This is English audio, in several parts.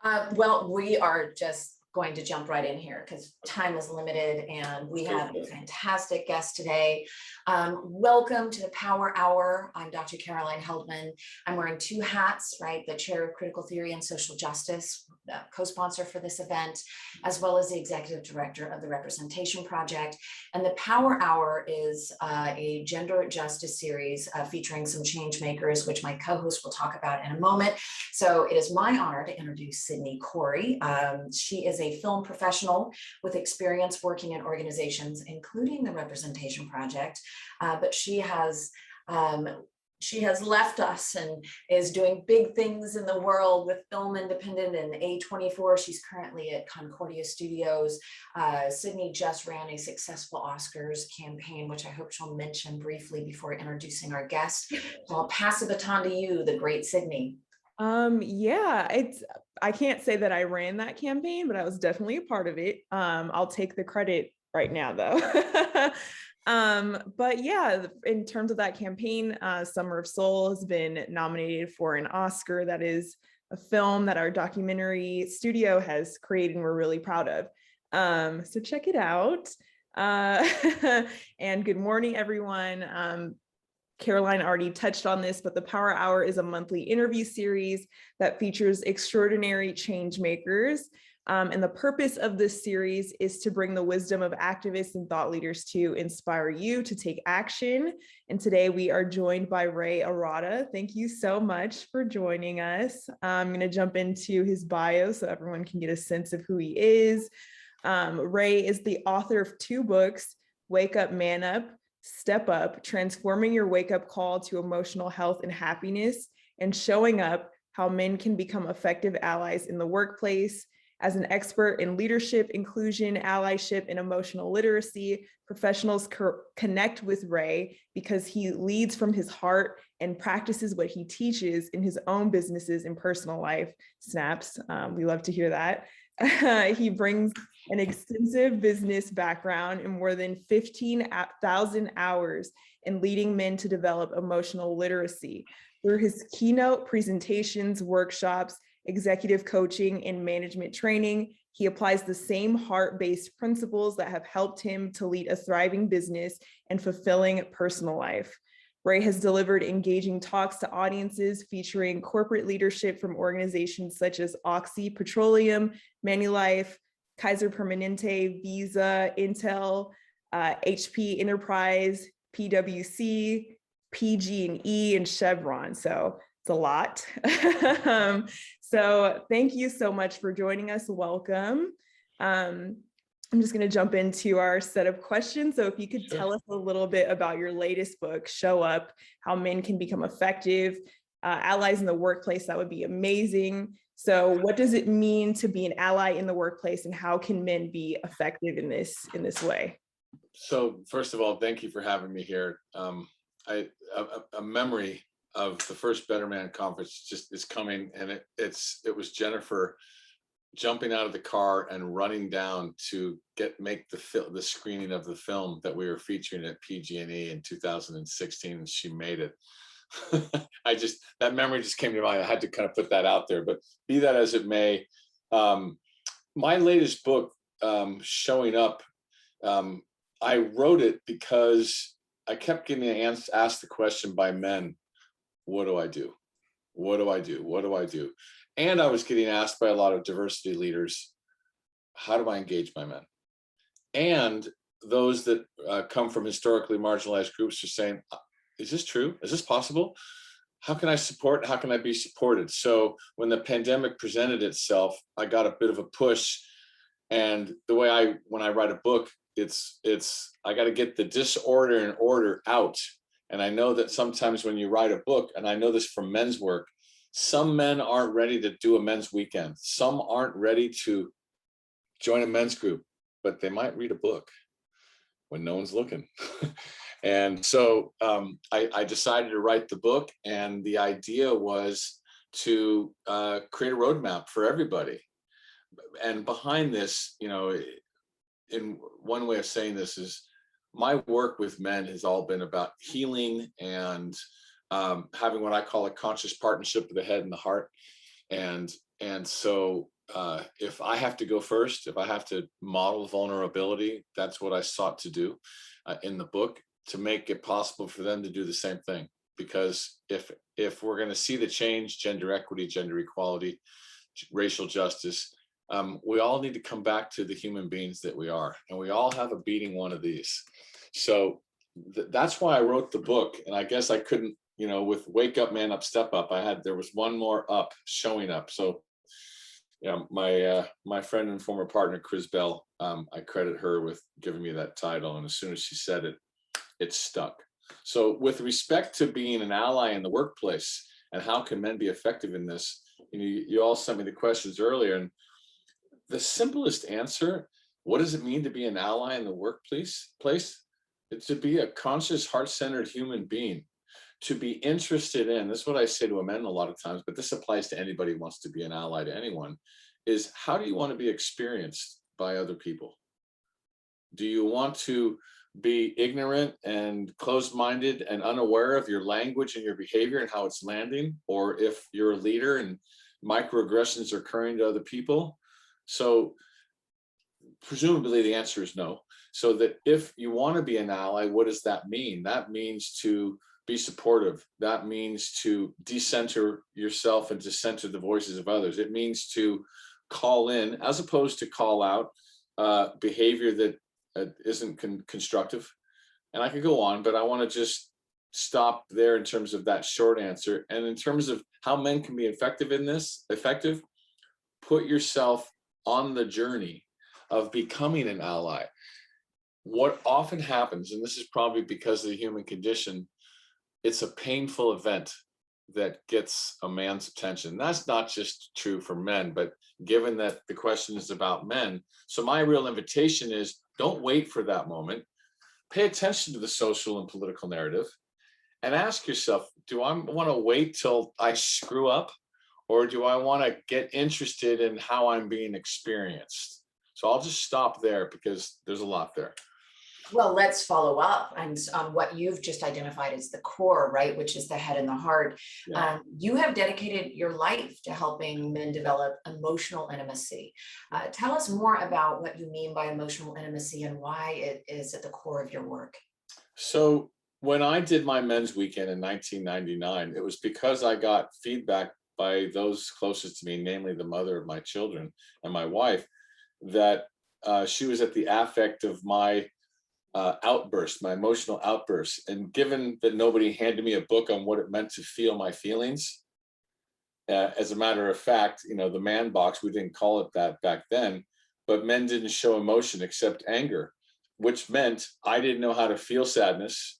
Well, we are just going to jump right in here because time is limited and we have a fantastic guest today. Welcome to the Power Hour. I'm Dr. Caroline Heldman. I'm wearing two hats, right? The Chair of Critical Theory and Social Justice, co-sponsor for this event, as well as the Executive Director of the Representation Project. And the Power Hour is a gender justice series featuring some change makers, which my co-host will talk about in a moment. So it is my honor to introduce Sydney Corey. She is a film professional with experience working in organizations, including the Representation Project, but she has left us and is doing big things in the world with Film Independent and A24. She's currently at Concordia Studios. Sydney just ran a successful Oscars campaign, which I hope she'll mention briefly before introducing our guest. So I'll pass the baton to you, the great Sydney. I can't say that I ran that campaign, but I was definitely a part of it. I'll take the credit right now though. But yeah, in terms of that campaign, Summer of Soul has been nominated for an Oscar. That is a film that our documentary studio has created and we're really proud of. So check it out. And good morning, everyone. Caroline already touched on this, but the Power Hour is a monthly interview series that features extraordinary change makers. And the purpose of this series is to bring the wisdom of activists and thought leaders to inspire you to take action. And today we are joined by Ray Arata. Thank you so much for joining us. I'm going to jump into his bio so everyone can get a sense of who he is. Ray is the author of 2 books, Wake Up, Man Up, Step Up, Transforming Your Wake-Up Call to Emotional Health and Happiness, and Showing Up, How Men Can Become Effective Allies in the Workplace. As an expert in leadership, inclusion, allyship, and emotional literacy, professionals connect with Ray because he leads from his heart and practices what he teaches in his own businesses and personal life. Snaps, we love to hear that. He brings an extensive business background and more than 15,000 hours in leading men to develop emotional literacy. Through his keynote presentations, workshops, executive coaching, and management training, he applies the same heart-based principles that have helped him to lead a thriving business and fulfilling personal life. Ray has delivered engaging talks to audiences featuring corporate leadership from organizations such as Oxy Petroleum, Manulife, Kaiser Permanente, Visa, Intel, HP Enterprise, PwC, PG&E, and Chevron. So it's a lot. So thank you so much for joining us. Welcome. I'm just going to jump into our set of questions. So if you could tell us a little bit about your latest book, Show Up, How Men Can Become Effective Allies in the Workplace, that would be amazing. So what does it mean to be an ally in the workplace and how can men be effective in this way? So first of all, thank you for having me here. A memory of the first Betterment conference just is coming, and it was Jennifer jumping out of the car and running down to make the screening of the film that we were featuring at PG&E in 2016, and she made it. That memory just came to mind. I had to kind of put that out there, but be that as it may, my latest book, Showing Up, I wrote it because I kept getting asked the question by men, what do I do? What do I do? What do I do? And I was getting asked by a lot of diversity leaders, how do I engage my men? And those that come from historically marginalized groups are saying, is this true? Is this possible? How can I support? How can I be supported? So when the pandemic presented itself, I got a bit of a push. And the way when I write a book, I got to get the disorder and order out. And I know that sometimes when you write a book, and I know this from men's work, some men aren't ready to do a men's weekend. Some aren't ready to join a men's group, but they might read a book when no one's looking. And so I decided to write the book, and the idea was to create a roadmap for everybody. And behind this, in one way of saying this is my work with men has all been about healing and having what I call a conscious partnership with the head and the heart, and And so if I have to go first, if I have to model vulnerability, that's what I sought to do in the book, to make it possible for them to do the same thing. Because if we're going to see the change, gender equity, gender equality, racial justice, we all need to come back to the human beings that we are, and we all have a beating one of these. So that's why I wrote the book. And I guess I couldn't, with Wake Up, Man Up, Step Up, there was one more up, showing up. So my friend and former partner, Chris Bell, I credit her with giving me that title. And as soon as she said it, it stuck. So with respect to being an ally in the workplace and how can men be effective in this, you all sent me the questions earlier, and the simplest answer, what does it mean to be an ally in the workplace? It's to be a conscious, heart-centered human being, to be interested in, this is what I say to men a lot of times, but this applies to anybody who wants to be an ally to anyone, is how do you want to be experienced by other people? Do you want to be ignorant and closed-minded and unaware of your language and your behavior and how it's landing? Or if you're a leader and microaggressions are occurring to other people? So presumably the answer is no. So that if you want to be an ally, what does that mean? That means to be supportive. That means to decenter yourself and to center the voices of others. It means to call in as opposed to call out behavior that isn't constructive. And I could go on, but I want to just stop there in terms of that short answer. And in terms of how men can be effective in this, put yourself on the journey of becoming an ally. What often happens, and this is probably because of the human condition, it's a painful event that gets a man's attention. That's not just true for men, but given that the question is about men, so my real invitation is, don't wait for that moment. Pay attention to the social and political narrative and ask yourself, do I want to wait till I screw up, or do I want to get interested in how I'm being experienced? So I'll just stop there because there's a lot there. Well, let's follow up on what you've just identified as the core, right? Which is the head and the heart. Yeah. You have dedicated your life to helping men develop emotional intimacy. Tell us more about what you mean by emotional intimacy and why it is at the core of your work. So when I did my men's weekend in 1999, it was because I got feedback by those closest to me, namely the mother of my children and my wife, that she was at the affect of my outburst, my emotional outburst. And given that nobody handed me a book on what it meant to feel my feelings, as a matter of fact, the man box, we didn't call it that back then, but men didn't show emotion except anger, which meant I didn't know how to feel sadness.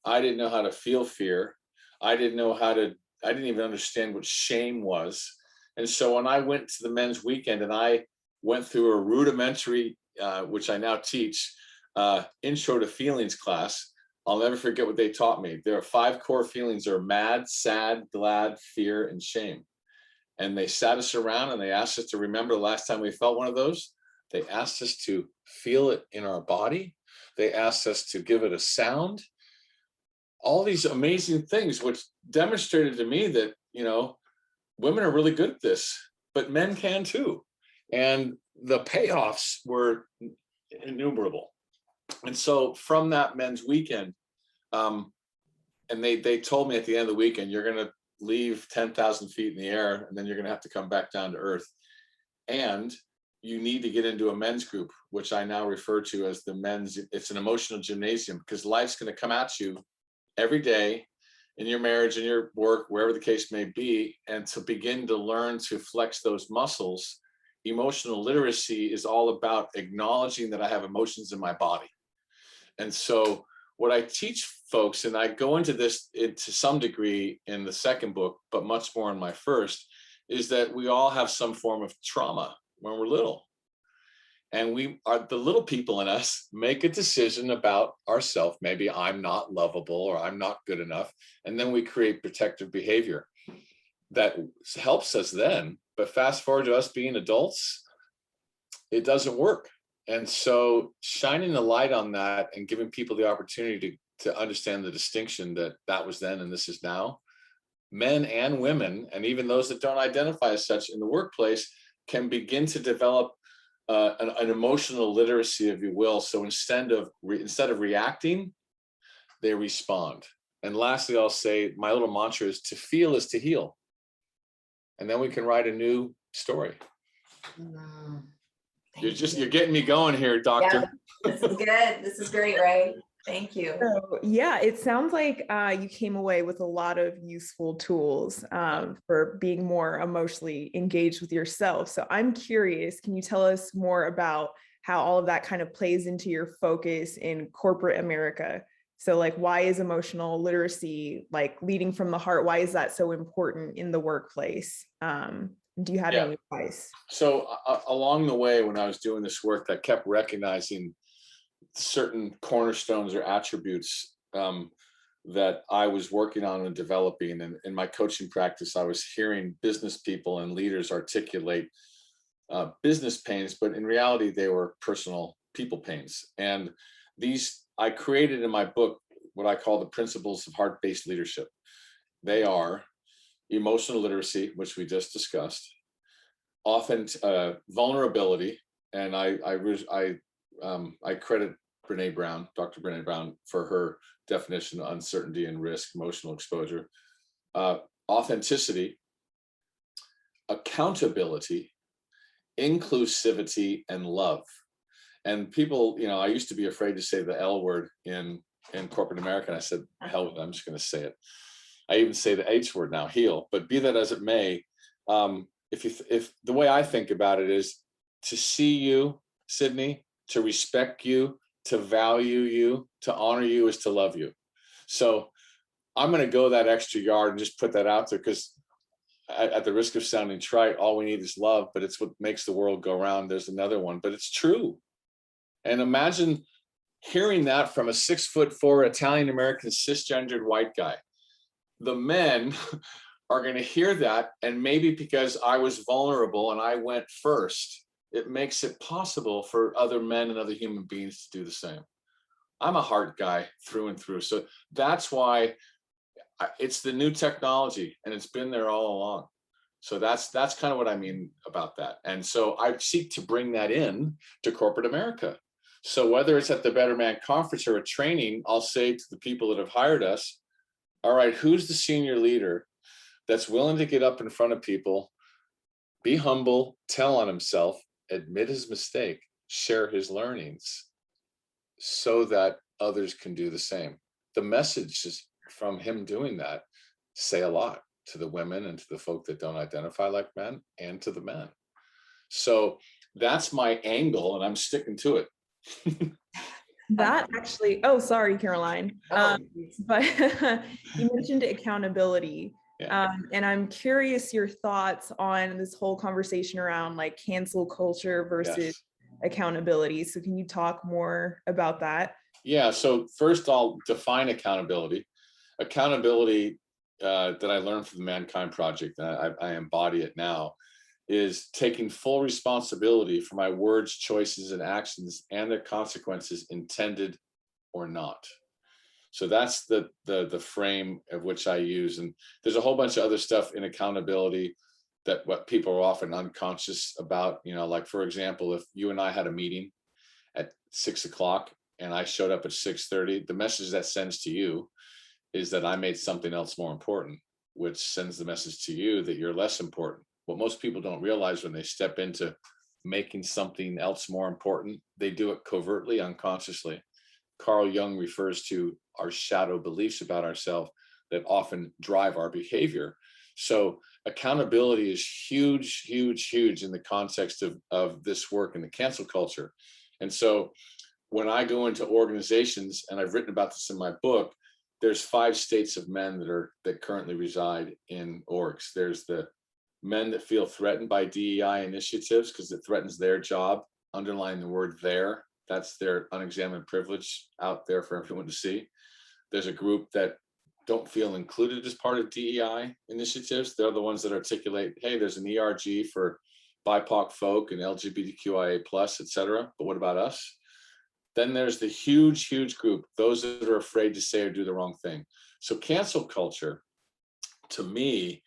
I didn't know how to feel fear. I didn't even understand what shame was. And so when I went to the men's weekend and I went through a rudimentary, which I now teach, intro to feelings class, I'll never forget what they taught me. There are 5 core feelings: are mad, sad, glad, fear, and shame. And they sat us around and they asked us to remember the last time we felt one of those. They asked us to feel it in our body. They asked us to give it a sound. All these amazing things, which demonstrated to me that, women are really good at this, but men can too. And the payoffs were innumerable. And so from that men's weekend, and they told me at the end of the weekend, you're going to leave 10,000 feet in the air, and then you're going to have to come back down to earth. And you need to get into a men's group, which I now refer to as it's an emotional gymnasium, because life's going to come at you every day in your marriage, in your work, wherever the case may be. And to begin to learn to flex those muscles, emotional literacy is all about acknowledging that I have emotions in my body. And so what I teach folks, and I go into this to some degree in the second book, but much more in my first, is that we all have some form of trauma when we're little. And the little people in us make a decision about ourselves. Maybe I'm not lovable or I'm not good enough. And then we create protective behavior that helps us then. But fast forward to us being adults, it doesn't work. And so shining the light on that and giving people the opportunity to understand the distinction that was then and this is now, men and women, and even those that don't identify as such in the workplace, can begin to develop an emotional literacy, if you will. So instead of reacting, they respond. And lastly, I'll say my little mantra is to feel is to heal. And then we can write a new story. You're getting me going here, doctor. Yeah, this is good. This is great, right? Thank you. So, yeah, it sounds like you came away with a lot of useful tools for being more emotionally engaged with yourself. So I'm curious, can you tell us more about how all of that kind of plays into your focus in corporate America? So like, why is emotional literacy, like leading from the heart, why is that so important in the workplace? Do you have any advice? So along the way, when I was doing this work, I kept recognizing certain cornerstones or attributes that I was working on and developing. And in my coaching practice, I was hearing business people and leaders articulate business pains, but in reality, they were personal people pains. And these I created in my book what I call the principles of heart-based leadership. They are emotional literacy, which we just discussed, vulnerability, and I credit Brene Brown, Dr. Brene Brown, for her definition of uncertainty and risk, emotional exposure, authenticity, accountability, inclusivity, and love. And people, I used to be afraid to say the L word in corporate America, and I said, hell with it, I'm just going to say it. I even say the H word now, heal. But be that as it may, if the way I think about it is to see you, Sydney, to respect you, to value you, to honor you is to love you. So I'm going to go that extra yard and just put that out there, because at the risk of sounding trite, all we need is love, but it's what makes the world go round. There's another one, but it's true. And imagine hearing that from a 6'4" Italian-American cisgendered white guy. The men are going to hear that, and maybe because I was vulnerable and I went first, it makes it possible for other men and other human beings to do the same. I'm a heart guy through and through. So that's why it's the new technology, and it's been there all along. So that's kind of what I mean about that. And so I seek to bring that in to corporate America. So whether it's at the Betterment conference or a training, I'll say to the people that have hired us, all right, who's the senior leader that's willing to get up in front of people, be humble, tell on himself, admit his mistake, share his learnings, so that others can do the same. The message is from him doing that say a lot to the women and to the folk that don't identify like men, and to the men. So that's my angle, and I'm sticking to it. That actually, oh, sorry, Caroline. But you mentioned accountability. Yeah. And I'm curious your thoughts on this whole conversation around like cancel culture versus accountability. So can you talk more about that? Yeah, so first I'll define accountability. Accountability that I learned from the Mankind Project, and I embody it now, is taking full responsibility for my words, choices, and actions and their consequences, intended or not. So that's the frame of which I use. And there's a whole bunch of other stuff in accountability that what people are often unconscious about, like, for example, if you and I had a meeting at 6 o'clock and I showed up at 6:30, the message that sends to you is that I made something else more important, which sends the message to you that you're less important. What most people don't realize when they step into making something else more important, they do it covertly, unconsciously. Carl Jung refers to our shadow beliefs about ourselves that often drive our behavior. So accountability is huge, huge, huge in the context of this work in the cancel culture. And so when I go into organizations, and I've written about this in my book, there's 5 states of men that currently reside in orgs. There's the men that feel threatened by DEI initiatives because it threatens their job, underlying the word "their." That's their unexamined privilege out there for everyone to see. There's a group that don't feel included as part of DEI initiatives. They're the ones that articulate, hey, there's an ERG for BIPOC folk and LGBTQIA+, et cetera, but what about us? Then there's the huge, huge group, those that are afraid to say or do the wrong thing. So cancel culture to me,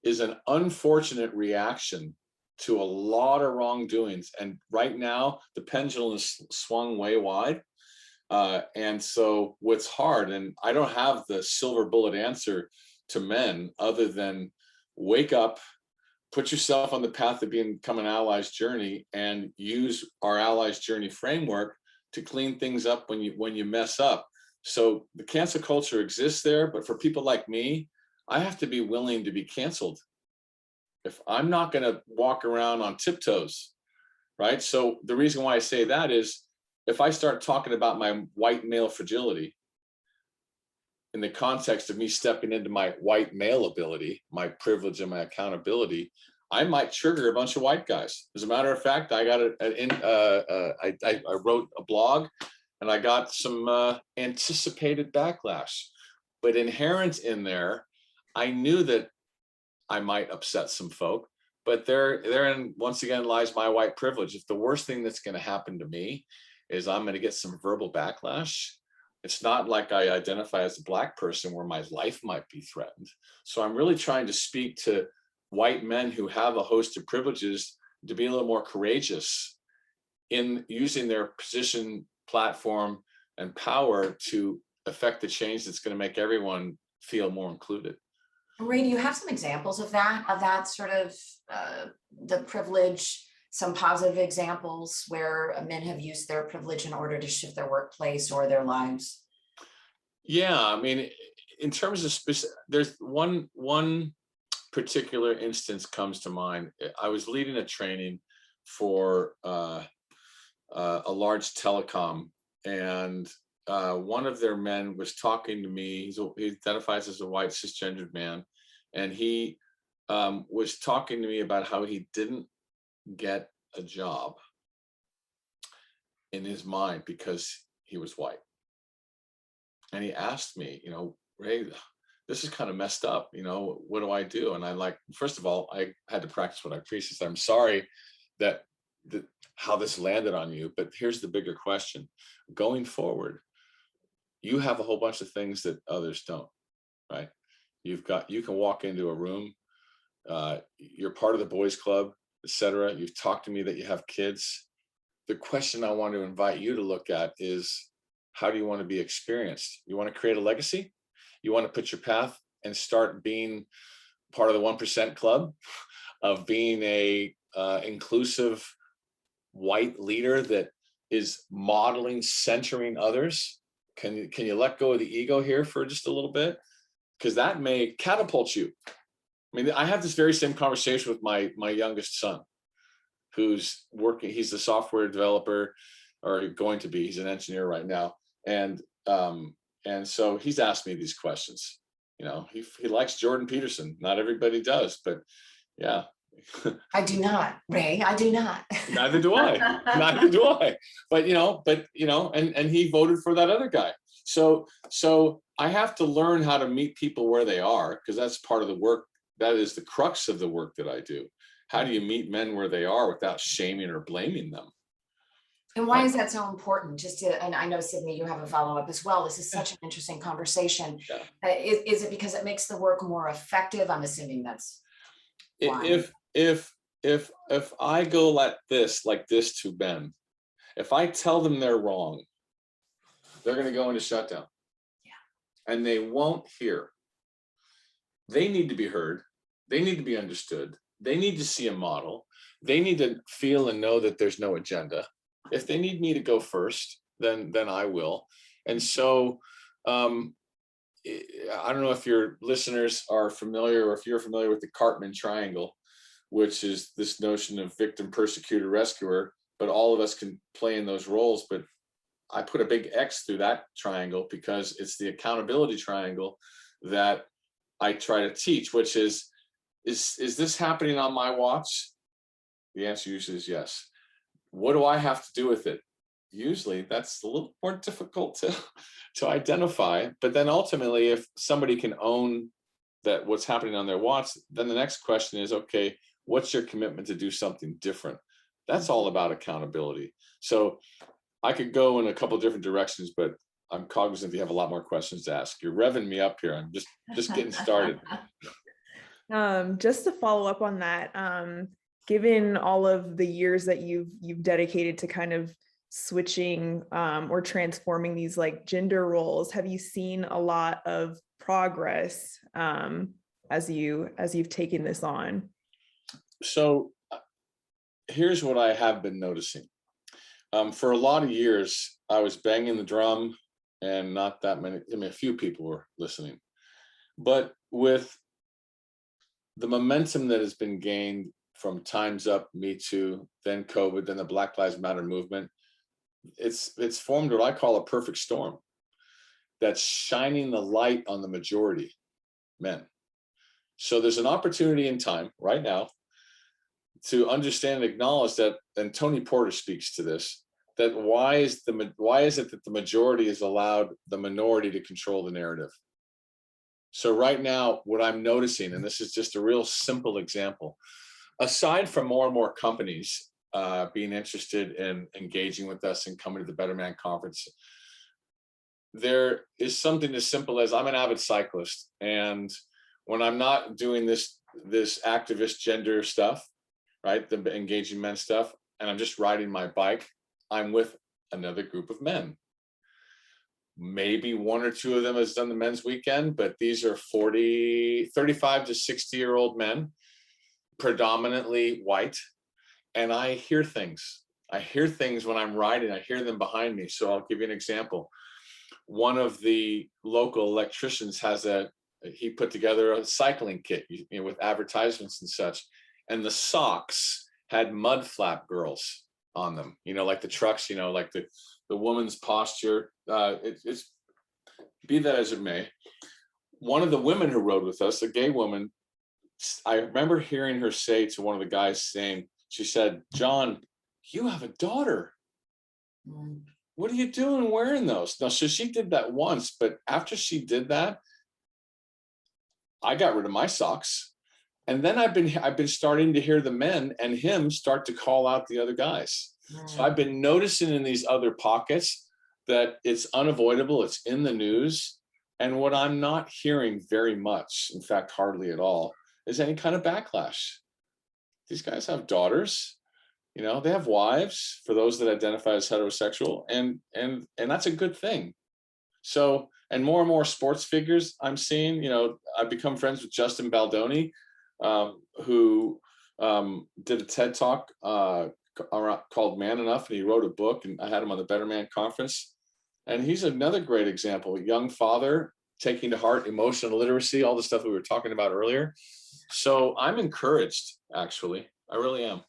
is an unfortunate reaction to a lot of wrongdoings. And right now, the pendulum is swung way wide. And so what's hard, and I don't have the silver bullet answer to men other than wake up, put yourself on the path of become an ally's journey, and use our ally's journey framework to clean things up when you mess up. So the cancel culture exists there, but for people like me, I have to be willing to be canceled. If I'm not going to walk around on tiptoes, right? So the reason why I say that is, if I start talking about my white male fragility in the context of me stepping into my white male ability, my privilege and my accountability, I might trigger a bunch of white guys. As a matter of fact, I got I wrote a blog and I got some anticipated backlash, but inherent in there, I knew that I might upset some folk, but therein once again lies my white privilege. If the worst thing that's going to happen to me is I'm going to get some verbal backlash, it's not like I identify as a Black person where my life might be threatened. So I'm really trying to speak to white men who have a host of privileges to be a little more courageous in using their position, platform, and power to affect the change that's going to make everyone feel more included. Ray, do you have some examples of that sort of the privilege, some positive examples where men have used their privilege in order to shift their workplace or their lives? Yeah, I mean, in terms of there's one particular instance comes to mind. I was leading a training for a large telecom, and one of their men was talking to me. He identifies as a white cisgendered man, and he was talking to me about how he didn't get a job in his mind because he was white. And he asked me, Ray, this is kind of messed up. What do I do? And I'm like, first of all, I had to practice what I preach. I'm sorry that how this landed on you, but here's the bigger question. Going forward, you have a whole bunch of things that others don't, right? You can walk into a room, you're part of the boys club, etc. You've talked to me that you have kids. The question I want to invite you to look at is, how do you want to be experienced? You want to create a legacy? You want to put your path and start being part of the 1% club of being a inclusive white leader that is modeling, centering others? Can you let go of the ego here for just a little bit? Because that may catapult you. I mean, I have this very same conversation with my youngest son, who's working. He's a software developer, or going to be. He's an engineer right now, and so he's asked me these questions. He likes Jordan Peterson. Not everybody does, but yeah. I do not, Ray. I do not. Neither do I. Neither do I. But and he voted for that other guy. So I have to learn how to meet people where they are, because that's part of the work. That is the crux of the work that I do. How do you meet men where they are without shaming or blaming them? And why is that so important? And I know, Sydney, you have a follow-up as well. This is such an interesting conversation. Yeah. Is it because it makes the work more effective? I'm assuming that's why. If I go like this to Ben, if I tell them they're wrong, they're going to go into shutdown. Yeah. And they won't hear. They need to be heard. They need to be understood. They need to see a model. They need to feel and know that there's no agenda. If they need me to go first, then I will. And so I don't know if your listeners are familiar, or if you're familiar with the Cartman triangle, which is this notion of victim, persecutor, rescuer, but all of us can play in those roles. But I put a big X through that triangle because it's the accountability triangle that I try to teach, which is this happening on my watch? The answer usually is yes. What do I have to do with it? Usually that's a little more difficult to identify. But then ultimately, if somebody can own that what's happening on their watch, then the next question is, okay, what's your commitment to do something different? That's all about accountability. So I could go in a couple of different directions, but I'm cognizant you have a lot more questions to ask. You're revving me up here. I'm just getting started. Just to follow up on that, given all of the years that you've dedicated to kind of switching or transforming these like gender roles, have you seen a lot of progress as you've taken this on? So here's what I have been noticing. For a lot of years, I was banging the drum and not that many, I mean, a few people were listening. But with the momentum that has been gained from Time's Up, Me Too, then COVID, then the Black Lives Matter movement, it's formed what I call a perfect storm that's shining the light on the majority, men. So there's an opportunity in time right now to understand and acknowledge that, and Tony Porter speaks to this, that why is it that the majority has allowed the minority to control the narrative? So right now, what I'm noticing, and this is just a real simple example, aside from more and more companies being interested in engaging with us and coming to the Better Man conference, there is something as simple as I'm an avid cyclist, and when I'm not doing this activist gender stuff, right, the engaging men stuff, and I'm just riding my bike, I'm with another group of men. Maybe one or two of them has done the men's weekend, but these are 35 to 60-year-old men, predominantly white. And I hear things. I hear things when I'm riding. I hear them behind me. So I'll give you an example. One of the local electricians he put together a cycling kit, with advertisements and such. And the socks had mud flap girls on them, like the trucks, like the woman's posture. It's be that as it may. One of the women who rode with us, a gay woman, I remember hearing her say to one of the guys she said, "John, you have a daughter. What are you doing wearing those?" Now, so she did that once, but after she did that, I got rid of my socks. And then I've been starting to hear the men and him start to call out the other guys. So I've been noticing in these other pockets that it's unavoidable. It's in the news. And what I'm not hearing very much, in fact, hardly at all, is any kind of backlash. These guys have daughters, they have wives, for those that identify as heterosexual, and that's a good thing. So, and more sports figures I'm seeing, I've become friends with Justin Baldoni, who did a TED talk called Man Enough, and he wrote a book, and I had him on the Better Man conference. And he's another great example, a young father taking to heart emotional literacy, all the stuff we were talking about earlier. So I'm encouraged, actually. I really am.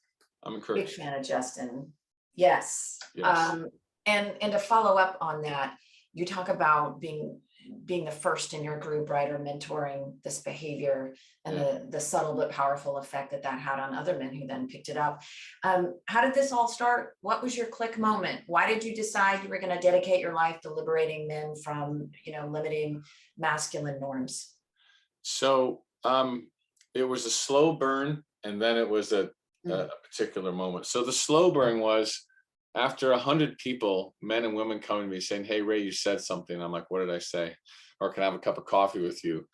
I'm encouraged. Big fan of Justin. Yes. Yes. And to follow up on that, you talk about being the first in your group, right, or mentoring this behavior and the subtle but powerful effect that had on other men who then picked it up. How did this all start? What was your click moment? Why did you decide you were going to dedicate your life to liberating men from, limiting masculine norms? So it was a slow burn, and then it was a particular moment. So the slow burn was after 100 people, men and women coming to me saying, "Hey, Ray, you said something." I'm like, "What did I say?" Or, "Can I have a cup of coffee with you?"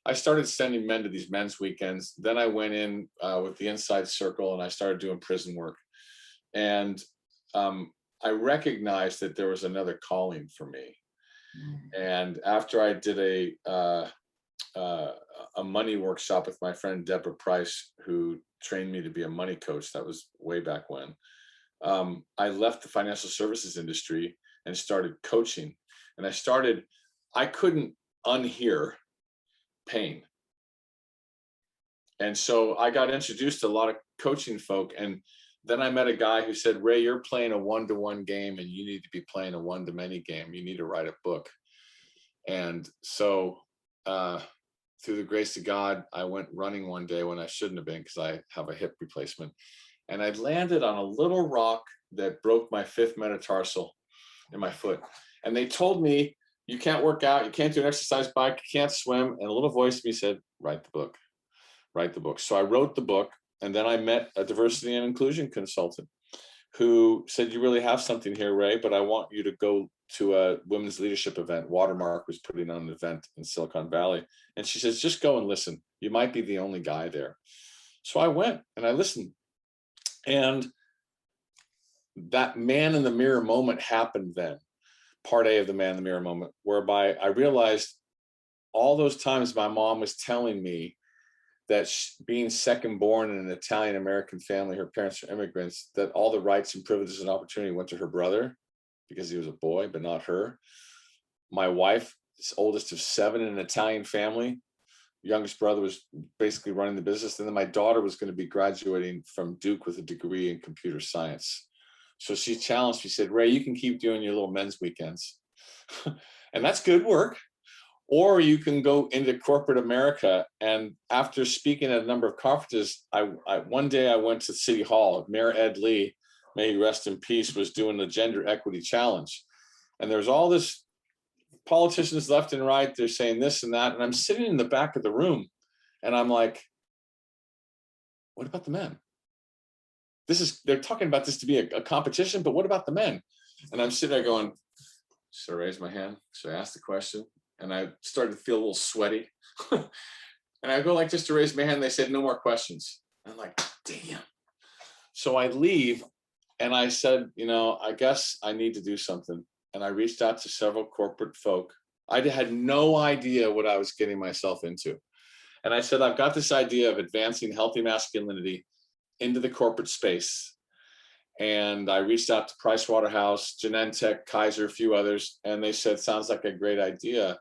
I started sending men to these men's weekends. Then I went in with the Inside Circle, and I started doing prison work. And I recognized that there was another calling for me. And after I did a money workshop with my friend Deborah Price, who trained me to be a money coach, that was way back when, I left the financial services industry and started coaching. And I couldn't unhear pain. And so I got introduced to a lot of coaching folk. And then I met a guy who said, "Ray, you're playing a one-to-one game, and you need to be playing a one-to-many game. You need to write a book." And so through the grace of God, I went running one day when I shouldn't have been, because I have a hip replacement. And I landed on a little rock that broke my 5th metatarsal in my foot. And they told me, "You can't work out, you can't do an exercise bike, you can't swim." And a little voice in me said, "Write the book, write the book." So I wrote the book. And then I met a diversity and inclusion consultant who said, "You really have something here, Ray, but I want you to go to a women's leadership event." Watermark was putting on an event in Silicon Valley. And she says, "Just go and listen. You might be the only guy there. So I went and I listened. And that man in the mirror moment happened then, part A of the man in the mirror moment, whereby I realized all those times my mom was telling me that being second born in an Italian American family, her parents are immigrants, that all the rights and privileges and opportunity went to her brother because he was a boy, but not her. My wife is oldest of 7 in an Italian family. Youngest brother was basically running the business. And then my daughter was going to be graduating from Duke with a degree in computer science. So she challenged me, said, Ray, you can keep doing your little men's weekends. And that's good work. Or you can go into corporate America. And after speaking at a number of conferences, one day I went to City Hall. Mayor Ed Lee, may he rest in peace, was doing the gender equity challenge. And there's all this politicians left and right, they're saying this and that. And I'm sitting in the back of the room and I'm like, what about the men? They're talking about this to be a competition, but what about the men? And I'm sitting there going, should I raise my hand? Should I ask the question? And I started to feel a little sweaty. And I go like just to raise my hand. They said, no more questions. And I'm like, damn. So I leave and I said, I guess I need to do something. And I reached out to several corporate folk. I had no idea what I was getting myself into. And I said, I've got this idea of advancing healthy masculinity into the corporate space. And I reached out to Pricewaterhouse, Genentech, Kaiser, a few others, and they said, sounds like a great idea.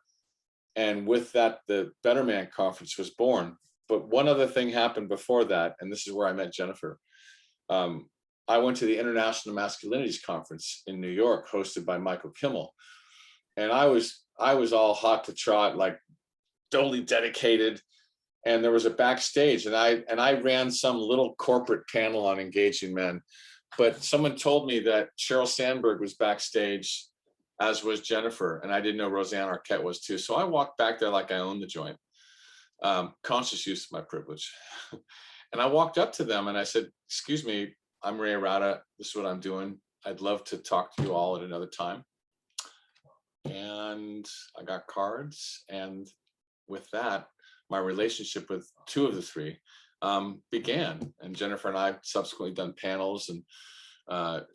And with that, the Betterment conference was born. But one other thing happened before that, and this is where I met Jennifer. I went to the International Masculinities Conference in New York, hosted by Michael Kimmel. And I was all hot to trot, like totally dedicated. And there was a backstage, and I ran some little corporate panel on engaging men. But someone told me that Sheryl Sandberg was backstage, as was Jennifer, and I didn't know Roseanne Arquette was too. So I walked back there like I owned the joint, conscious use of my privilege. And I walked up to them and I said, excuse me, I'm Ray Arata. This is what I'm doing. I'd love to talk to you all at another time. And I got cards. And with that, my relationship with 2 of the 3 began. And Jennifer and I subsequently done panels, and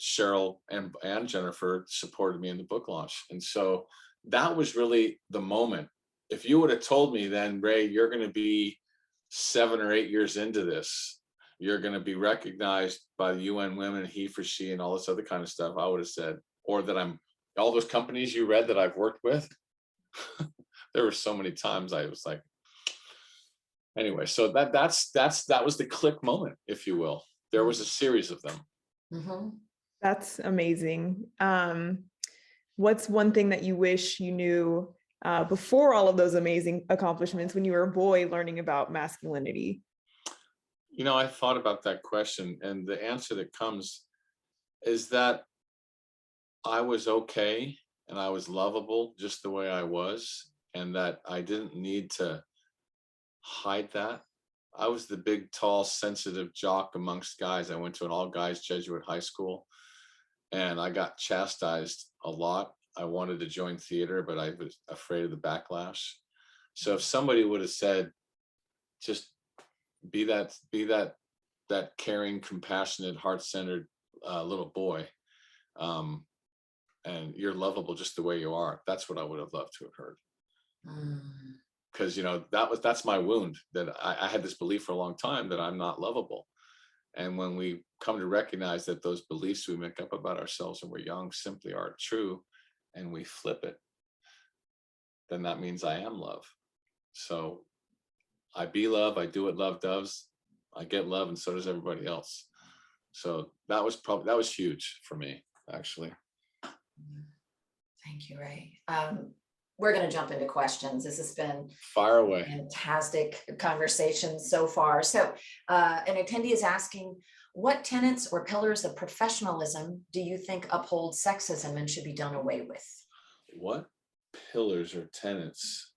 Sheryl and Jennifer supported me in the book launch. And so that was really the moment. If you would have told me then, Ray, you're going to be 7 or 8 years into this, you're going to be recognized by the UN Women, he for she, and all this other kind of stuff, I would have said, or that I'm all those companies you read that I've worked with. There were so many times I was like, anyway, so that was the click moment, if you will. There was a series of them. Mm-hmm. That's amazing. What's one thing that you wish you knew before all of those amazing accomplishments when you were a boy learning about masculinity? I thought about that question, and the answer that comes is that I was okay and I was lovable just the way I was, and that I didn't need to hide that. I was the big, tall, sensitive jock amongst guys. I went to an all-guys Jesuit high school, and I got chastised a lot. I wanted to join theater, but I was afraid of the backlash. So if somebody would have said, just be that caring, compassionate, heart-centered little boy, and you're lovable just the way you are, that's what I would have loved to have heard. Because that's my wound, that I had this belief for a long time that I'm not lovable. And when we come to recognize that those beliefs we make up about ourselves when we're young simply aren't true, and we flip it, then that means I am love. So I be love, I do what love does, I get love, and so does everybody else. So that was huge for me, actually. Thank you, Ray. We're going to jump into questions. This has been fire away. Fantastic conversation so far. So an attendee is asking, what tenets or pillars of professionalism do you think uphold sexism and should be done away with? What pillars or tenets?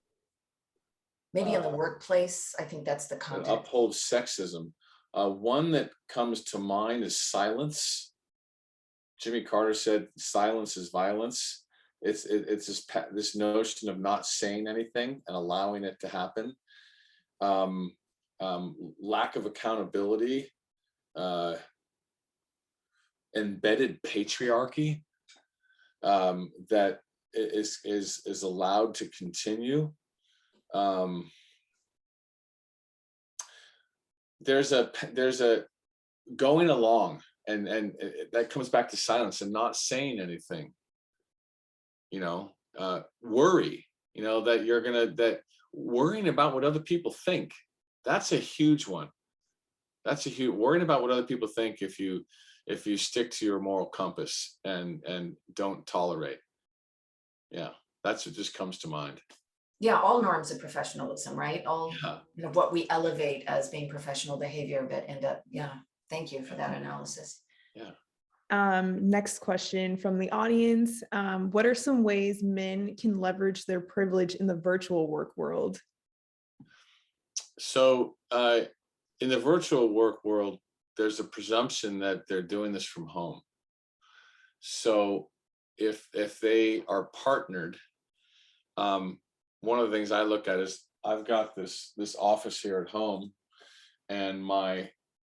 Maybe in the workplace. I think that's the context. Uphold sexism. One that comes to mind is silence. Jimmy Carter said, silence is violence. It's this notion of not saying anything and allowing it to happen. lack of accountability, embedded patriarchy that is allowed to continue. There's a going along, and that comes back to silence and not saying anything. Worry. That worrying about what other people think. That's a huge one. Worrying about what other people think if you stick to your moral compass and don't tolerate. Yeah, that's what just comes to mind. Yeah, all norms of professionalism, right? Yeah. What we elevate as being professional behavior, but end up, yeah. Thank you for that analysis. Yeah. Next question from the audience. What are some ways men can leverage their privilege in the virtual work world? So in the virtual work world, there's a presumption that they're doing this from home. So if they are partnered, one of the things I look at is I've got this office here at home, and my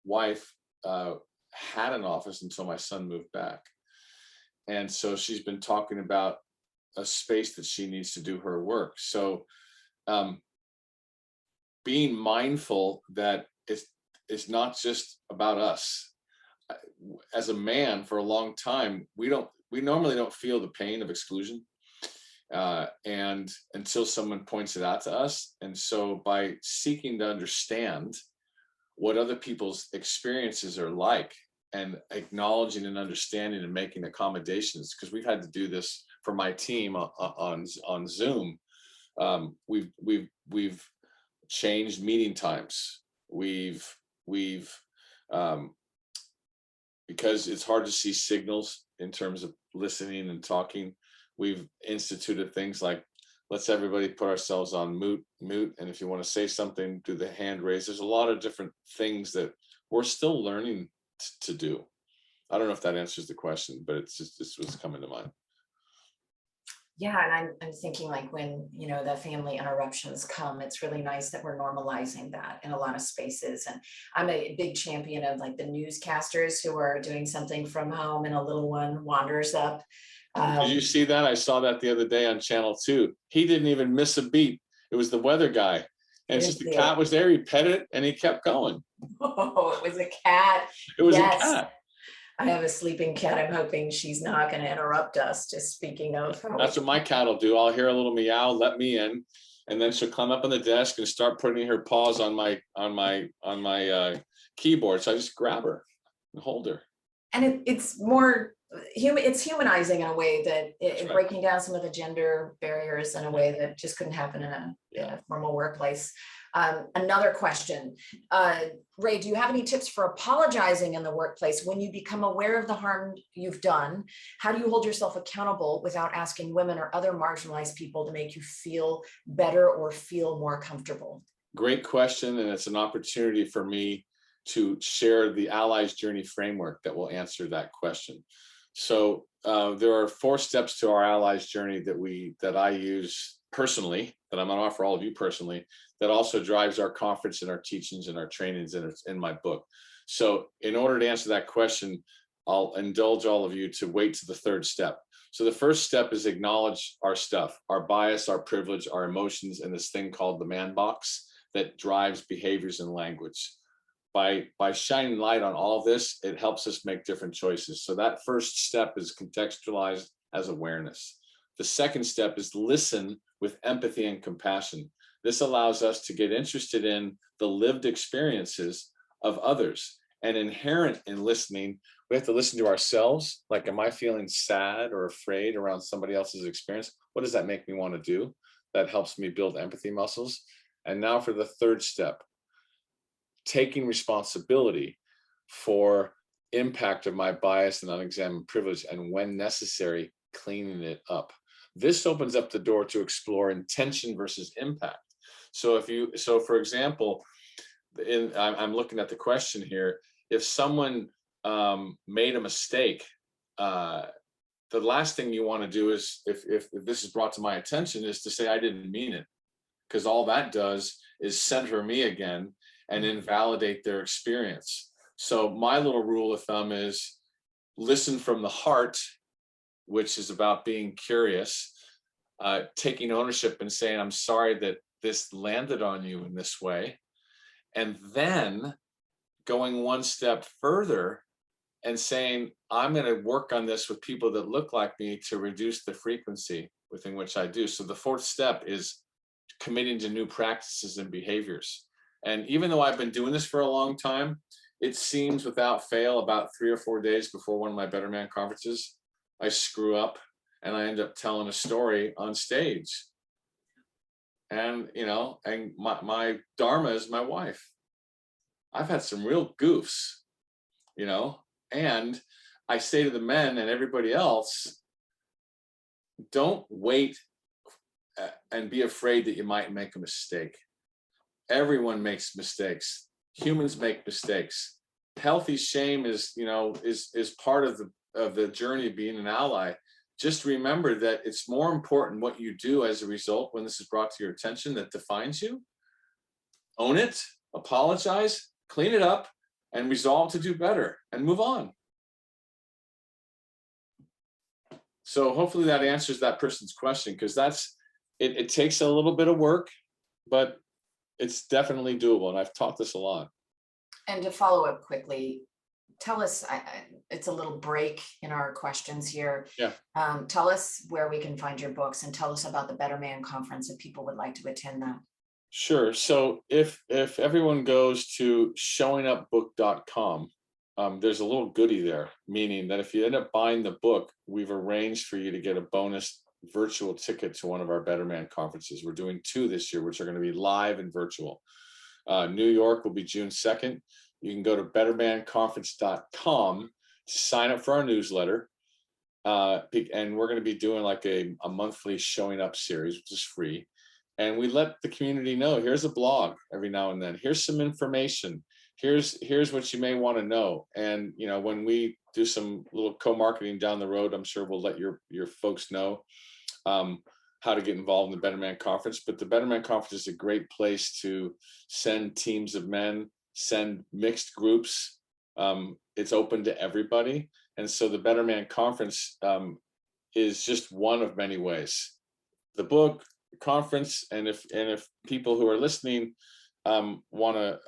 wife had an office until my son moved back. And so she's been talking about a space that she needs to do her work. So being mindful that it's not just about us. As a man, for a long time, we normally don't feel the pain of exclusion, and until someone points it out to us. And so by seeking to understand what other people's experiences are like, and acknowledging and understanding and making accommodations, because we've had to do this for my team on Zoom. We've changed meeting times. We've because it's hard to see signals in terms of listening and talking, we've instituted things like, let's everybody put ourselves on mute, and if you want to say something, do the hand raise. There's a lot of different things that we're still learning to do. I don't know if that answers the question, but it's just, this was coming to mind. Yeah, and I'm thinking, like, when the family interruptions come, it's really nice that we're normalizing that in a lot of spaces. And I'm a big champion of, like, the newscasters who are doing something from home and a little one wanders up. Did you see that? I saw that the other day on Channel 2. He didn't even miss a beat. It was the weather guy, and it's just the cat was there. He pet it and he kept going. Oh, it was a cat. It was a cat. I have a sleeping cat. I'm hoping she's not going to interrupt us. Just speaking of, that's what my cat will do. I'll hear a little meow, let me in, and then she'll climb up on the desk and start putting her paws on my keyboard. So I just grab her and hold her. And it's more it's humanizing in a way that Right. breaking down some of the gender barriers in a way that just couldn't happen in a formal workplace. Another question, Ray, do you have any tips for apologizing in the workplace when you become aware of the harm you've done? How do you hold yourself accountable without asking women or other marginalized people to make you feel better or feel more comfortable? Great question, and it's an opportunity for me to share the Allies Journey framework that will answer that question. So there are 4 steps to our Allies Journey that I use personally, that I'm going to offer all of you personally, that also drives our conference and our teachings and our trainings, and it's in my book. So in order to answer that question, I'll indulge all of you to wait to the 3rd step. So the first step is acknowledge our stuff, our bias, our privilege, our emotions, and this thing called the man box that drives behaviors and language. By shining light on all of this, it helps us make different choices. So that first step is contextualized as awareness. The second step is listen with empathy and compassion. This allows us to get interested in the lived experiences of others. And inherent in listening, we have to listen to ourselves. Like, am I feeling sad or afraid around somebody else's experience? What does that make me want to do? That helps me build empathy muscles. And now for the 3rd step, taking responsibility for impact of my bias and unexamined privilege, and when necessary, cleaning it up. This opens up the door to explore intention versus impact. So for example, I'm looking at the question here. If someone made a mistake, the last thing you want to do is, if this is brought to my attention, is to say I didn't mean it, because all that does is center me again and invalidate their experience. So my little rule of thumb is listen from the heart, which is about being curious, taking ownership and saying, I'm sorry that this landed on you in this way. And then going one step further and saying, I'm going to work on this with people that look like me to reduce the frequency within which I do. So the fourth step is committing to new practices and behaviors. And even though I've been doing this for a long time, it seems without fail, about 3 or 4 days before one of my Better Man conferences, I screw up and I end up telling a story on stage. And, you know, and my Dharma is my wife. I've had some real goofs, you know, and I say to the men and everybody else, don't wait and be afraid that you might make a mistake. Everyone makes mistakes. Humans make mistakes. Healthy shame is, you know, is part of the journey of being an ally. Just remember that it's more important what you do as a result when this is brought to your attention that defines you. Own it, apologize, clean it up, and resolve to do better and move on. So hopefully that answers that person's question, because it takes a little bit of work, but it's definitely doable. And I've taught this a lot. And to follow up quickly, tell us, it's a little break in our questions here. Yeah. Tell us where we can find your books, and tell us about the Better Man conference if people would like to attend that. Sure. So if everyone goes to showingupbook.com, there's a little goodie there, meaning that if you end up buying the book, we've arranged for you to get a bonus virtual ticket to one of our Better Man conferences. We're doing 2 this year, which are going to be live and virtual. New York will be June 2nd. You can go to bettermanconference.com to sign up for our newsletter. And we're going to be doing like a monthly showing up series, which is free. And we let the community know, here's a blog every now and then. Here's some information. Here's what you may want to know. And, you know, when we do some little co-marketing down the road, I'm sure we'll let your folks know how to get involved in the Better Man Conference. But the Better Man Conference is a great place to send teams of men, send mixed groups. It's open to everybody. And so the Better Man Conference is just one of many ways. The book, the conference, and if people who are listening want to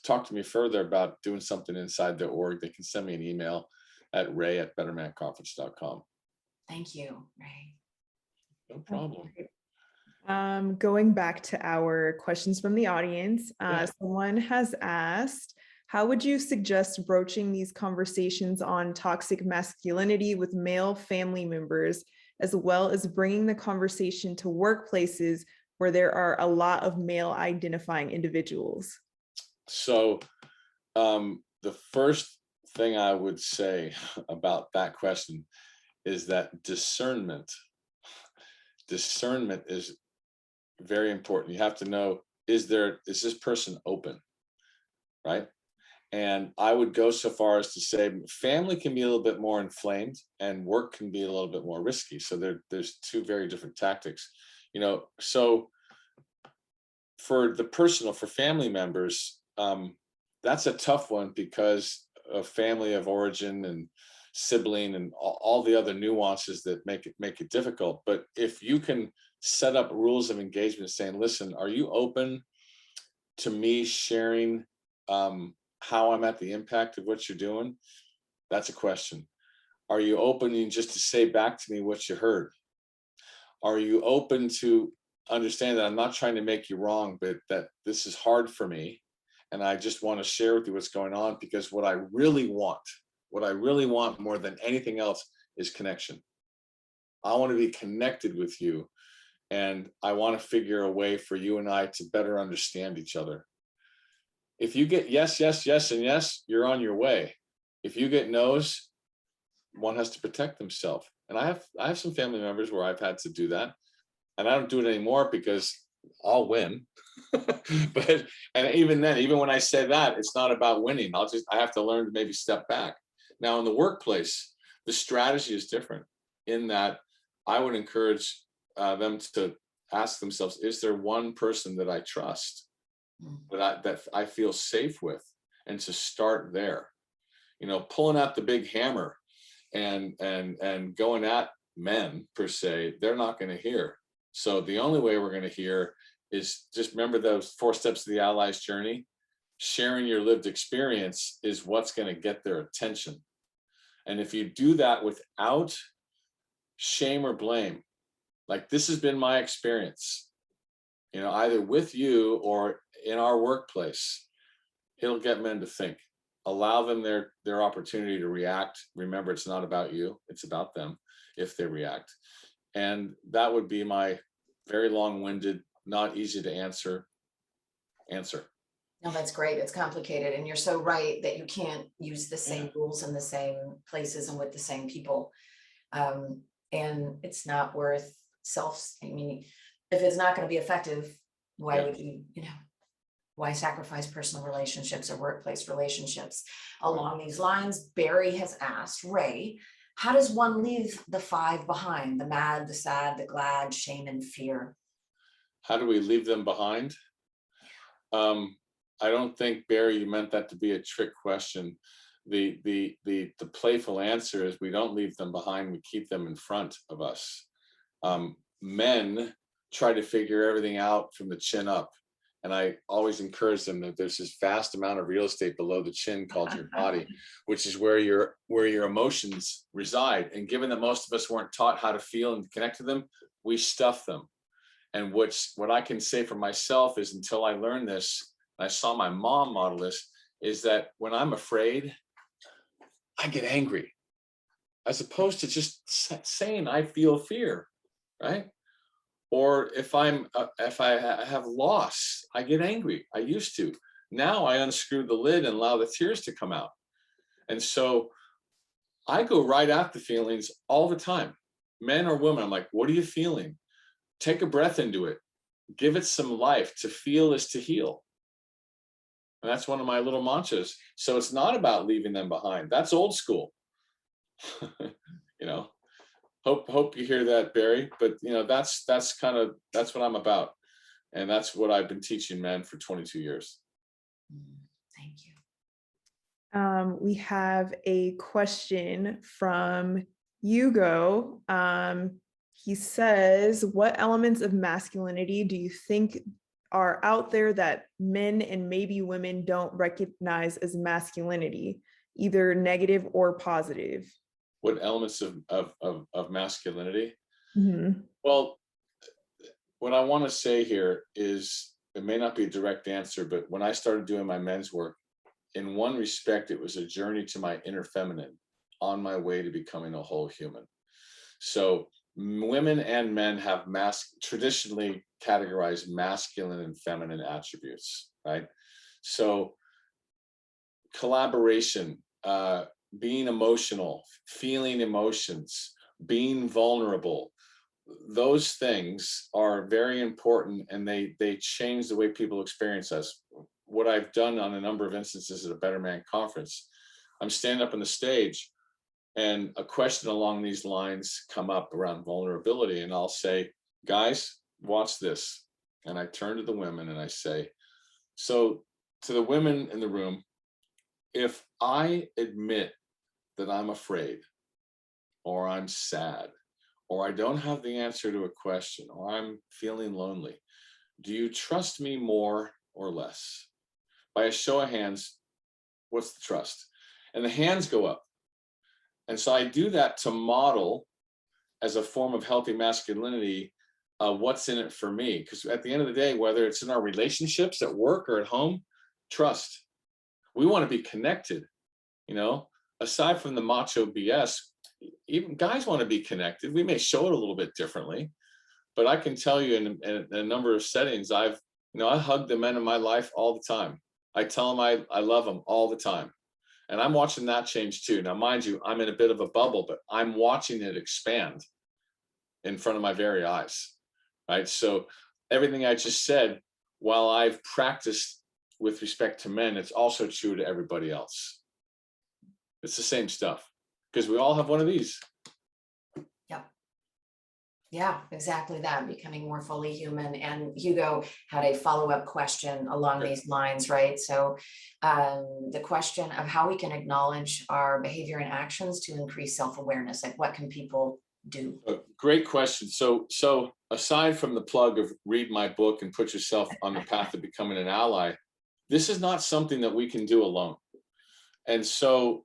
talk to me further about doing something inside the org, they can send me an email at ray@bettermanconference.com. Thank you, Ray. No problem. Going back to our questions from the audience, someone has asked, how would you suggest broaching these conversations on toxic masculinity with male family members, as well as bringing the conversation to workplaces where there are a lot of male identifying individuals? So the first thing I would say about that question is that discernment is very important. You have to know, is this person open, right? And I would go so far as to say family can be a little bit more inflamed and work can be a little bit more risky. So there's 2 very different tactics, you know. So for the personal, for family members, that's a tough one because of family of origin and sibling and all the other nuances that make it difficult. But if you can set up rules of engagement saying, listen, are you open to me sharing how I'm at the impact of what you're doing? That's a question. Are you open just to say back to me what you heard? Are you open to understand that I'm not trying to make you wrong, but that this is hard for me, and I just want to share with you what's going on, because what I really want more than anything else is connection. I want to be connected with you, and I want to figure a way for you and I to better understand each other. If you get yes, yes, yes, and yes, you're on your way. If you get no's, one has to protect themselves. And I have some family members where I've had to do that, and I don't do it anymore because I'll win. And even then, even when I say that, it's not about winning. I have to learn to maybe step back. Now in the workplace, the strategy is different in that I would encourage them to ask themselves, is there one person that I trust, that I feel safe with? And to start there, pulling out the big hammer and going at men per se, they're not going to hear. So the only way we're going to hear is just remember those 4 steps of the ally's journey. Sharing your lived experience is what's going to get their attention. And if you do that without shame or blame, like this has been my experience, either with you or in our workplace, it'll get men to think. Allow them their opportunity to react. Remember, it's not about you, it's about them if they react. And that would be my very long-winded, not easy to answer. No, that's great. It's complicated. And you're so right that you can't use the same rules in the same places and with the same people. And it's not worth if it's not going to be effective, why would you, why sacrifice personal relationships or workplace relationships? Along these lines, Barry has asked, Ray, how does one leave the 5 behind? The mad, the sad, the glad, shame, and fear. How do we leave them behind? I don't think, Barry, you meant that to be a trick question. The playful answer is we don't leave them behind, we keep them in front of us. Men try to figure everything out from the chin up. And I always encourage them that there's this vast amount of real estate below the chin called your body, which is where your emotions reside. And given that most of us weren't taught how to feel and connect to them, we stuff them. And what I can say for myself is, until I learned this, and I saw my mom model this, is that when I'm afraid, I get angry, as opposed to just saying I feel fear, right? Or if I have loss, I get angry. I used to. Now I unscrew the lid and allow the tears to come out. And so I go right at the feelings all the time, men or women. I'm like, what are you feeling? Take a breath into it. Give it some life. To feel is to heal. And that's one of my little mantras. So it's not about leaving them behind. That's old school. Hope you hear that, Barry. But that's what I'm about. And that's what I've been teaching men for 22 years. Thank you. We have a question from Hugo. He says, what elements of masculinity do you think are out there that men and maybe women don't recognize as masculinity, either negative or positive? What elements of masculinity? Mm-hmm. Well, what I want to say here is, it may not be a direct answer, but when I started doing my men's work, in one respect, it was a journey to my inner feminine on my way to becoming a whole human. So women and men have traditionally categorized masculine and feminine attributes, right? So collaboration, being emotional, feeling emotions, being vulnerable, those things are very important, and they change the way people experience us. What I've done on a number of instances at a Betterment conference, I'm standing up on the stage and a question along these lines come up around vulnerability, and I'll say, guys, watch this. And I turn to the women and I say, so to the women in the room, if I admit that I'm afraid, or I'm sad, or I don't have the answer to a question, or I'm feeling lonely, do you trust me more or less? By a show of hands, what's the trust? And the hands go up. And so I do that to model, as a form of healthy masculinity, what's in it for me. Because at the end of the day, whether it's in our relationships at work or at home, trust. We want to be connected, aside from the macho BS, even guys want to be connected. We may show it a little bit differently, but I can tell you in a number of settings, I hug the men in my life all the time. I tell them I love them all the time. And I'm watching that change too. Now, mind you, I'm in a bit of a bubble, but I'm watching it expand in front of my very eyes, right? So everything I just said, while I've practiced with respect to men, it's also true to everybody else. It's the same stuff, because we all have one of these. Yeah. Yeah, exactly that, becoming more fully human. And Hugo had a follow-up question along Sure. these lines, right? So the question of how we can acknowledge our behavior and actions to increase self-awareness, like what can people do? Great question. So aside from the plug of read my book and put yourself on the path of becoming an ally, this is not something that we can do alone. And so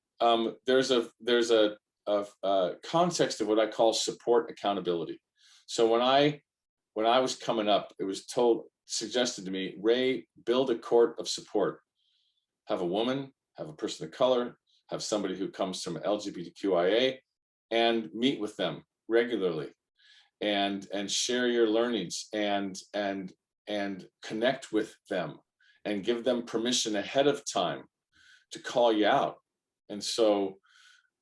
there's a context of what I call support accountability. So when I was coming up, it was suggested to me, Ray, build a court of support. Have a woman, have a person of color, have somebody who comes from LGBTQIA, and meet with them regularly, and share your learnings, and connect with them, and give them permission ahead of time to call you out. And so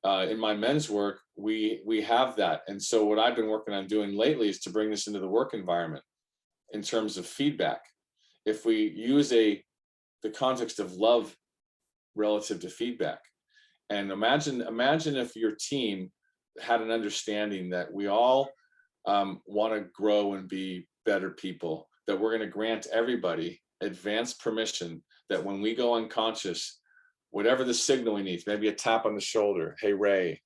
in my men's work, we have that. And so what I've been working on doing lately is to bring this into the work environment in terms of feedback. If we use the context of love relative to feedback, and imagine if your team had an understanding that we all want to grow and be better people, that we're going to grant everybody advance permission that when we go unconscious, whatever the signal we need, maybe a tap on the shoulder, hey Ray,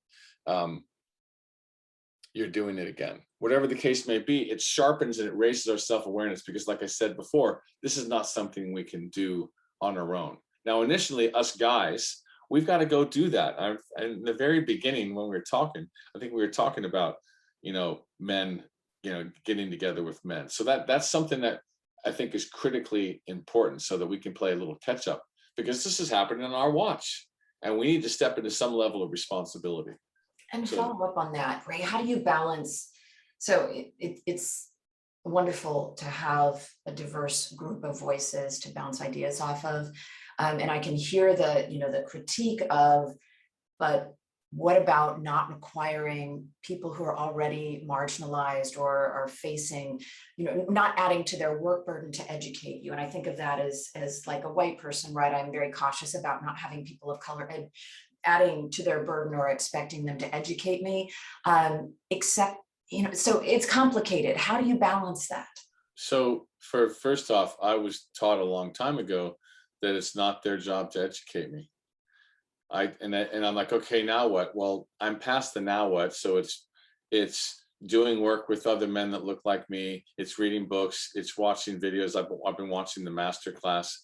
you're doing it again. Whatever the case may be, it sharpens and it raises our self-awareness, because like I said before, this is not something we can do on our own. Now, initially, us guys, we've got to go do that. In the very beginning, when we were talking, I think we were talking about, men, getting together with men. So that's something that I think is critically important, so that we can play a little catch up, because this is happening on our watch, and we need to step into some level of responsibility. And So- follow up on that, Ray, how do you balance? So it's wonderful to have a diverse group of voices to bounce ideas off of. And I can hear the critique of, but what about not requiring people who are already marginalized or are facing, not adding to their work burden to educate you? And I think of that as like a white person, right? I'm very cautious about not having people of color adding to their burden or expecting them to educate me, except, so it's complicated. How do you balance that? So first off, I was taught a long time ago that it's not their job to educate me. And I'm like, okay, now what? Well, I'm past the now what. So it's doing work with other men that look like me. It's reading books. It's watching videos. I've been watching the master class,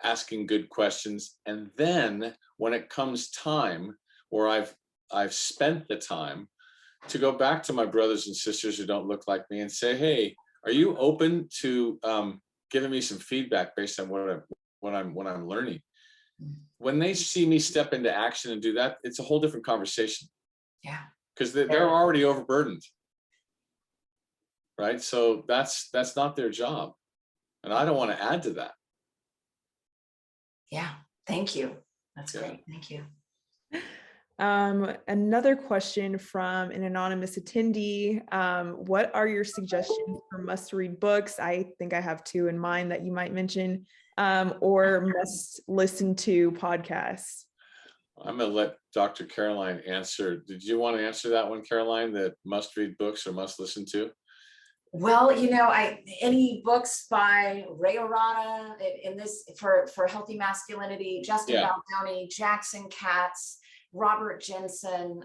asking good questions. And then when it comes time, or I've spent the time to go back to my brothers and sisters who don't look like me and say, hey, are you open to giving me some feedback based on what I'm learning? When they see me step into action and do that, it's a whole different conversation. Yeah. Because they're already overburdened. Right. So that's not their job. And I don't want to add to that. Yeah. Thank you. That's Yeah. great. Thank you. Another question from an anonymous attendee. What are your suggestions for must-read books? I think I have two in mind that you might mention, or must-listen to podcasts. I'm going to let Dr. Caroline answer. Did you want to answer that one, Caroline, that must-read books or must-listen to? Well, any books by Ray Arata in this for healthy masculinity, Justin Baldoni, Jackson Katz, Robert Jensen.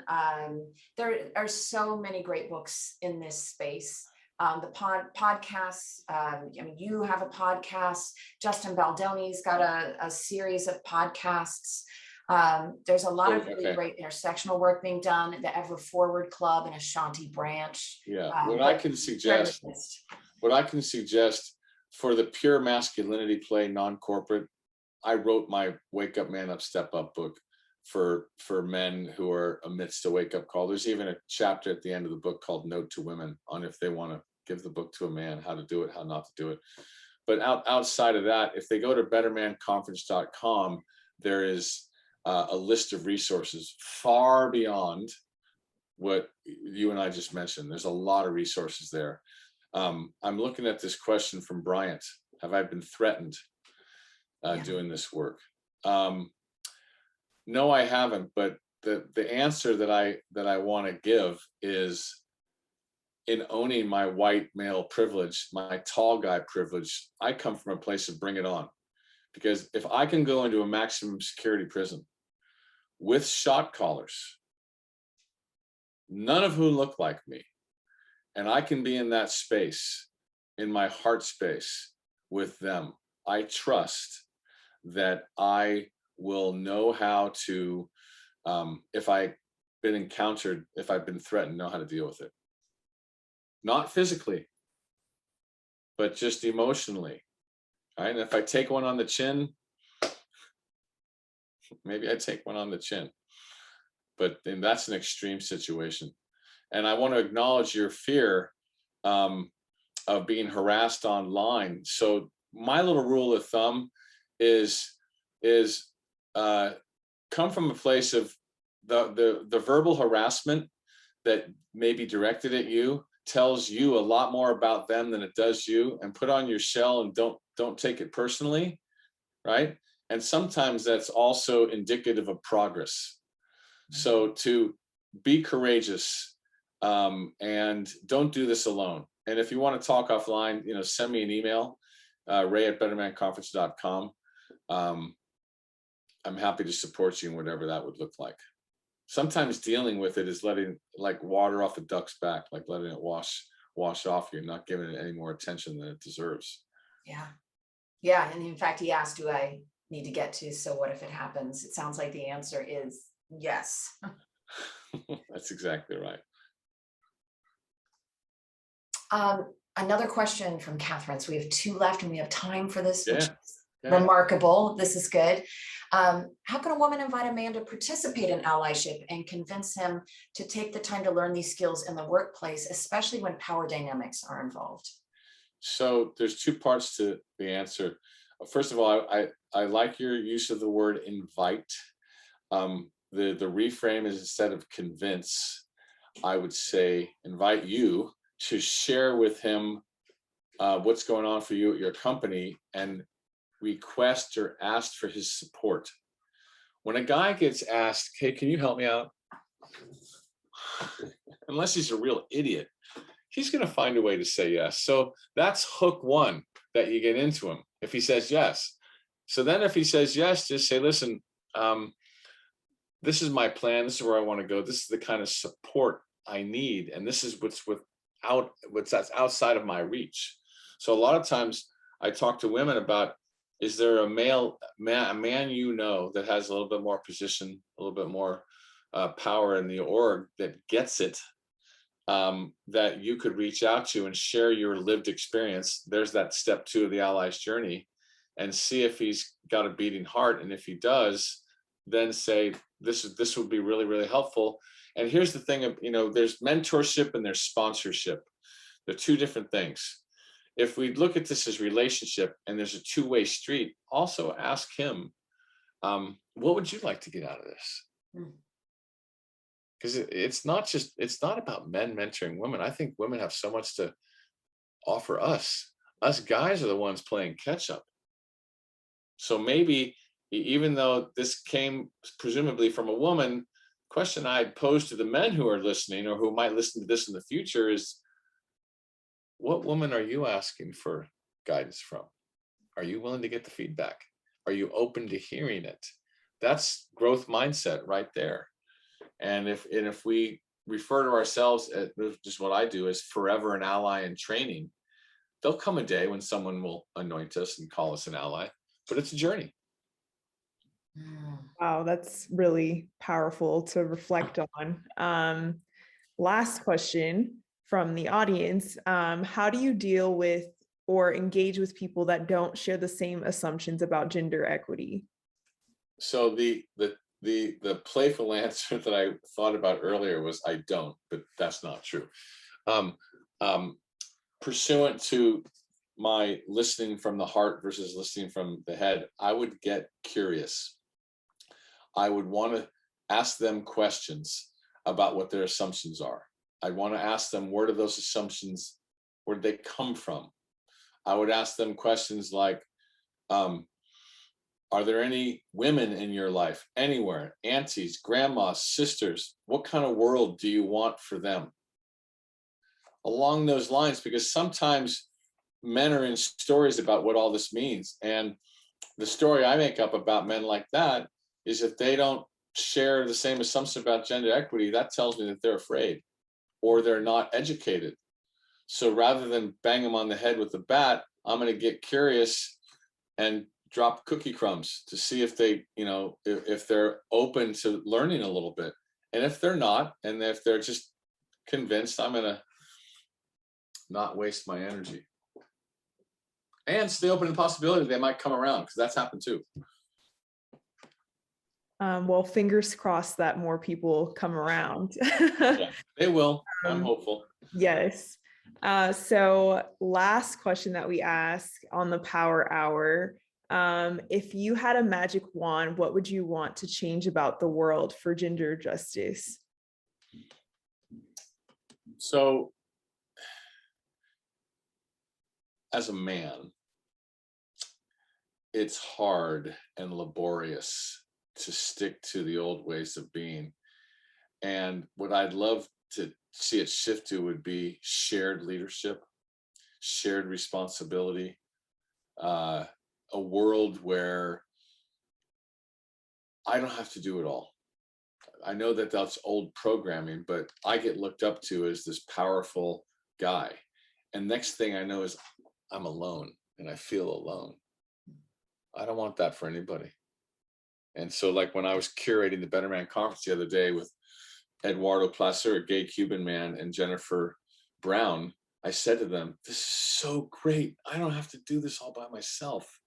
There are so many great books in this space. The podcasts, you have a podcast. Justin Baldoni's got a series of podcasts. There's a lot of really great intersectional work being done. The Ever Forward Club and Ashanti Branch. Yeah, what I can suggest for the pure masculinity play, non-corporate, I wrote my Wake Up Man Up Step Up book for men who are amidst a wake-up call. There's even a chapter at the end of the book called Note to Women on if they want to give the book to a man, how to do it, how not to do it. But outside of that, if they go to bettermanconference.com, there is a list of resources far beyond what you and I just mentioned. There's a lot of resources there. I'm looking at this question from Bryant. Have I been threatened doing this work? No, I haven't. But the answer that I want to give is in owning my white male privilege, my tall guy privilege, I come from a place of bring it on. Because if I can go into a maximum security prison with shot callers, none of whom look like me, and I can be in that space, in my heart space with them, I trust that I will know how to, if I've been encountered, if I've been threatened, know how to deal with it. Not physically, but just emotionally. Right? And if I take one on the chin, maybe I take one on the chin. But then that's an extreme situation. And I want to acknowledge your fear of being harassed online. So my little rule of thumb is come from a place of the verbal harassment that may be directed at you tells you a lot more about them than it does you, and put on your shell and don't take it personally, right? And sometimes that's also indicative of progress. So to be courageous, and don't do this alone. And if you want to talk offline, send me an email, ray@bettermentconference.com. I'm happy to support you in whatever that would look like. Sometimes dealing with it is letting, like water off a duck's back, like letting it wash off you, not giving it any more attention than it deserves. Yeah. Yeah. And in fact, he asked, do I need to get to, so what if it happens? It sounds like the answer is yes. That's exactly right. Another question from Catherine. So we have 2 left and we have time for this, which is remarkable. This is good. How can a woman invite a man to participate in allyship and convince him to take the time to learn these skills in the workplace, especially when power dynamics are involved? So there's 2 parts to the answer. First of all, I like your use of the word invite. The reframe is, instead of convince, I would say invite you to share with him what's going on for you at your company, and request or ask for his support. When a guy gets asked, hey, can you help me out? Unless he's a real idiot, he's going to find a way to say yes. So that's hook 1 that you get into him, if he says yes. So then if he says yes, just say, listen, this is my plan. This is where I want to go. This is the kind of support I need. And this is what's that's outside of my reach. So a lot of times I talk to women about, is there a man that has a little bit more position, a little bit more power in the org that gets it, that you could reach out to and share your lived experience? There's that step 2 of the ally's journey, and see if he's got a beating heart. And if he does, then say, this would be really, really helpful. And here's the thing of, there's mentorship and there's sponsorship. They're 2 different things. If we look at this as relationship and there's a 2-way street, also ask him, what would you like to get out of this? Because it's not about men mentoring women. I think women have so much to offer us. Us guys are the ones playing catch up. So maybe, even though this came presumably from a woman, question I'd pose to the men who are listening, or who might listen to this in the future, is, what woman are you asking for guidance from? Are you willing to get the feedback? Are you open to hearing it? That's growth mindset right there. And if we refer to ourselves, as just what I do, as forever an ally in training, there'll come a day when someone will anoint us and call us an ally, but it's a journey. Wow, that's really powerful to reflect on. Last question from the audience. How do you deal with or engage with people that don't share the same assumptions about gender equity? So the playful answer that I thought about earlier was, I don't, but that's not true. Pursuant to my listening from the heart versus listening from the head, I would get curious. I would want to ask them questions about what their assumptions are. I want to ask them, where do those assumptions, where did they come from? I would ask them questions like, are there any women in your life, anywhere, aunties, grandmas, sisters? What kind of world do you want for them? along those lines, because sometimes men are in stories about what all this means. And the story I make up about men like that is if they don't share the same assumption about gender equity, that tells me that they're afraid or they're not educated. So rather than bang them on the head with the bat, I'm going to get curious and drop cookie crumbs to see if they, if they're open to learning a little bit. And if they're not, and if they're just convinced, I'm going to not waste my energy. And stay open to the possibility they might come around, because that's happened too. Well, fingers crossed that more people come around. Yeah, they will. I'm hopeful. Yes. So last question that we ask on the Power Hour. If you had a magic wand, what would you want to change about the world for gender justice? So, as a man, it's hard and laborious to stick to the old ways of being. And what I'd love to see it shift to would be shared leadership, shared responsibility, a world where I don't have to do it all. I know that that's old programming, but I get looked up to as this powerful guy. And next thing I know is I'm alone and I feel alone. I don't want that for anybody. And so, like, when I was curating the Betterment conference the other day with Eduardo Placer, a gay Cuban man, and Jennifer Brown, I said to them, this is so great. I don't have to do this all by myself.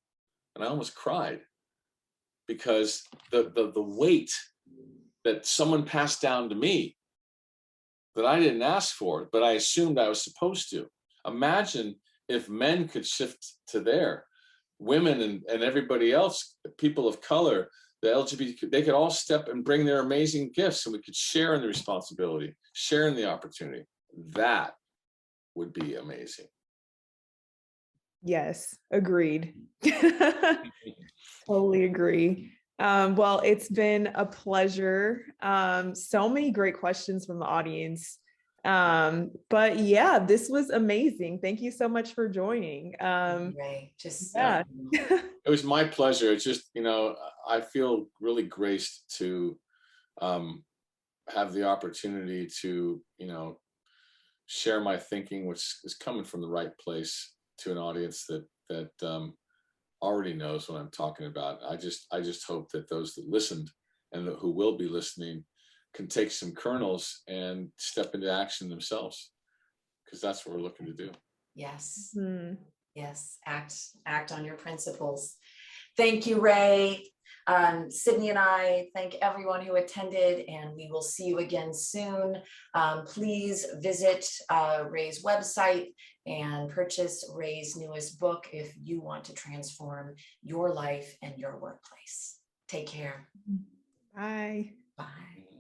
And I almost cried, because the weight that someone passed down to me that I didn't ask for, but I assumed I was supposed to. Imagine if men could shift to there. Women and everybody else, people of color, the LGBT, they could all step and bring their amazing gifts, and we could share in the responsibility, share in the opportunity. That would be amazing. Yes, agreed. Totally agree. Well, it's been a pleasure. So many great questions from the audience. But yeah, this was amazing. Thank you so much for joining. Ray, just Yeah. It was my pleasure. It's just, I feel really graced to have the opportunity to, share my thinking, which is coming from the right place, to an audience that already knows what I'm talking about. I just hope that those that listened and who will be listening can take some kernels and step into action themselves, because that's what we're looking to do. yes. Yes, act on your principles. Thank you, Ray. Sydney and I thank everyone who attended, and we will see you again soon. Please visit Ray's website and purchase Ray's newest book if you want to transform your life and your workplace. Take care. Bye. Bye.